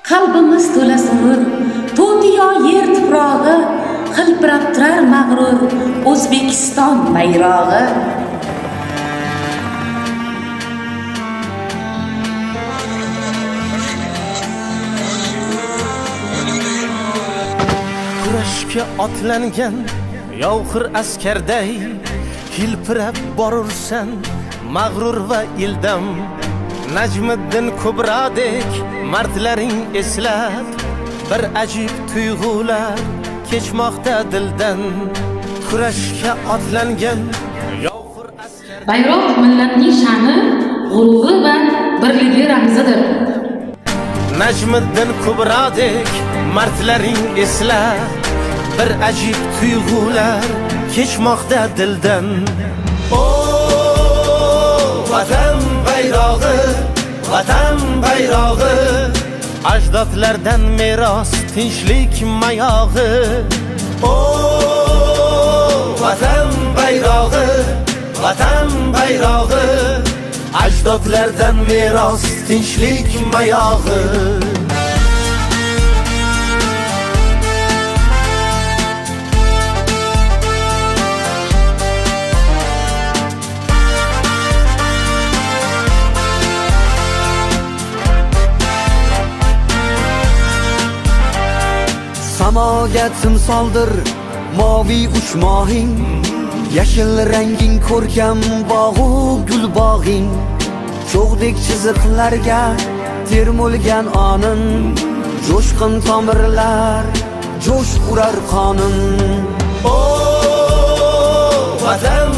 Qalbimiz to'la surur, to'tiyo yer tuprog'i, hilpirab turar mag'rur O'zbekiston bayrog'i. Kurashga otlangan yovxir askarday hilpirab borursan mag'rur va ildam. Najmiddin Kubrodek mardlaring eslab bir ajib tuyg'ular kechmoqda dildan. Kurashga otlangan yovxir askar Bayroq millatning sha'ni, g'ururi va birligi ramzidir. Najmiddin Kubrodek mardlaring eslab bir ajib tuyg'ular kechmoqda dildan. O vatan bayrog'i, vatan bayrog'i, ajdodlardan meros tinchlik mayog'i. O vatan bayrog'i, vatan bayrog'i, ajdodlardan meros tinchlik mayog'i. Samoga timsoldir moviy uchmog'ing, yashil ranging ko'rkam bog'u gulbog'ing. Cho'g'dek chiziqlarga termulgan onin, jo'shqin tomirlar jo'sh urar qonin. O vatan